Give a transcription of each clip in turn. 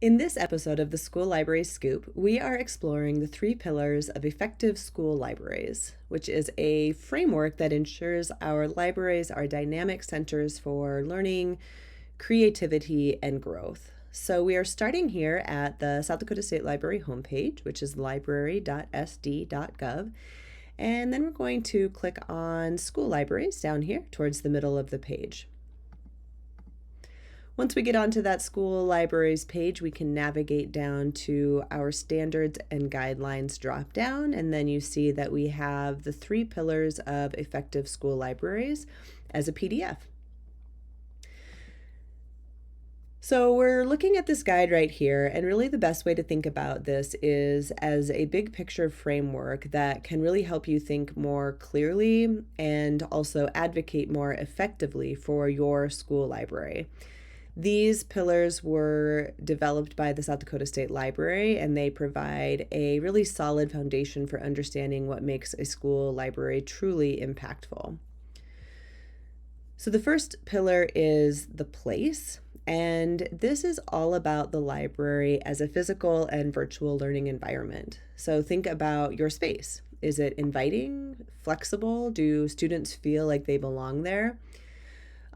In this episode of the School Library Scoop, we are exploring the 3 pillars of effective school libraries, which is a framework that ensures our libraries are dynamic centers for learning, creativity, and growth. So we are starting here at the South Dakota State Library homepage, which is library.sd.gov. And then we're going to click on School Libraries down here towards the middle of the page. Once we get onto that school libraries page, we can navigate down to our standards and guidelines drop down, and then you see that we have the 3 pillars of effective school libraries as a PDF. So we're looking at this guide right here, and really the best way to think about this is as a big picture framework that can really help you think more clearly and also advocate more effectively for your school library. These pillars were developed by the South Dakota State Library, and they provide a really solid foundation for understanding what makes a school library truly impactful. So the first pillar is the place, and this is all about the library as a physical and virtual learning environment. So think about your space. Is it inviting, flexible? Do students feel like they belong there?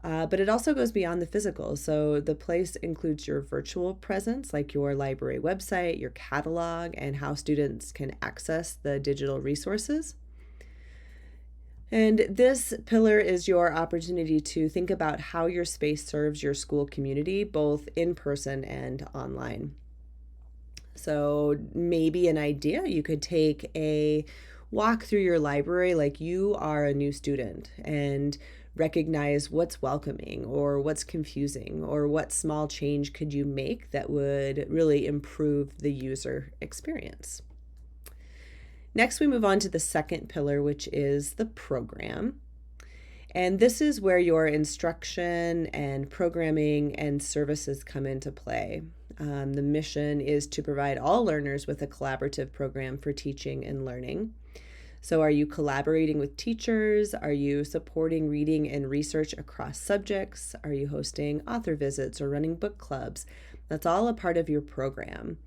But it also goes beyond the physical. So the place includes your virtual presence, like your library website, your catalog, and how students can access the digital resources. And this pillar is your opportunity to think about how your space serves your school community, both in person and online. So maybe an idea, you could take a walk through your library like you are a new student and recognize what's welcoming or what's confusing or what small change could you make that would really improve the user experience. Next, we move on to the second pillar, which is the program. And this is where your instruction and programming and services come into play. The mission is to provide all learners with a collaborative program for teaching and learning. So are you collaborating with teachers? Are you supporting reading and research across subjects? Are you hosting author visits or running book clubs? That's all a part of your program.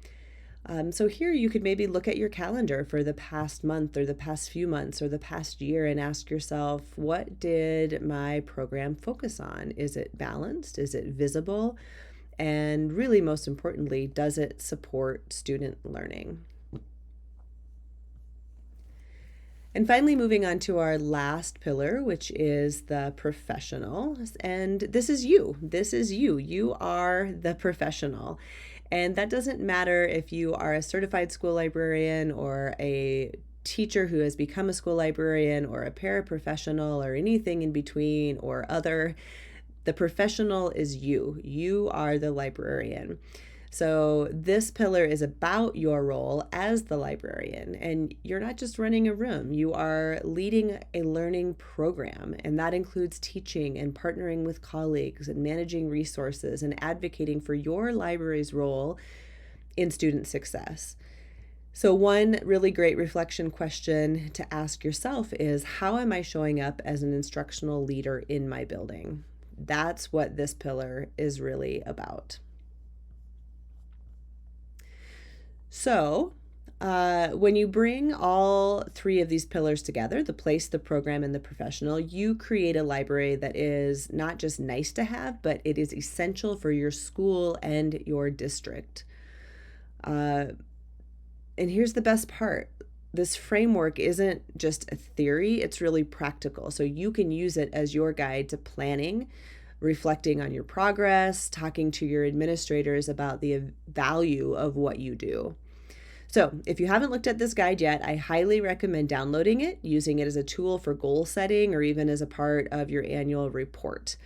So here you could maybe look at your calendar for the past month or the past few months or the past year and ask yourself, what did my program focus on? Is it balanced? Is it visible? And really, most importantly, does it support student learning? And finally, moving on to our last pillar, which is the professional. And this is you. This is you. You are the professional. And that doesn't matter if you are a certified school librarian or a teacher who has become a school librarian or a paraprofessional or anything in between or other. The professional is you. You are the librarian. So this pillar is about your role as the librarian, and you're not just running a room, you are leading a learning program, and that includes teaching and partnering with colleagues and managing resources and advocating for your library's role in student success. So one really great reflection question to ask yourself is, how am I showing up as an instructional leader in my building? That's what this pillar is really about. So when you bring all 3 of these pillars together, the place, the program, and the professional, you create a library that is not just nice to have, but it is essential for your school and your district. And here's the best part. This framework isn't just a theory, it's really practical. So you can use it as your guide to planning, reflecting on your progress, talking to your administrators about the value of what you do. So if you haven't looked at this guide yet, I highly recommend downloading it, using it as a tool for goal setting or even as a part of your annual report.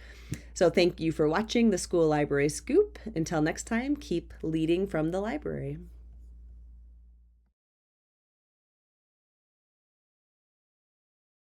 So thank you for watching the School Library Scoop. Until next time, keep leading from the library.